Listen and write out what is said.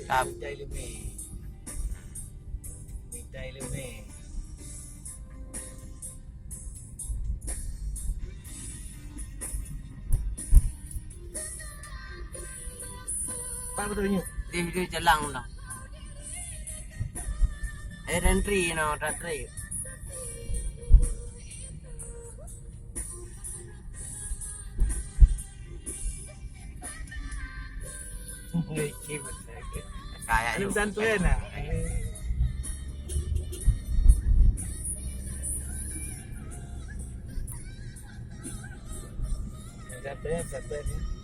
ครับ ใจหรือไม่มีใจหรือไม่Paano ba ito yun? Dito dyan lang no. Entry no, entry. May kibat na. Kaya Anong yung santo yan ah? Santo yan, santo yan.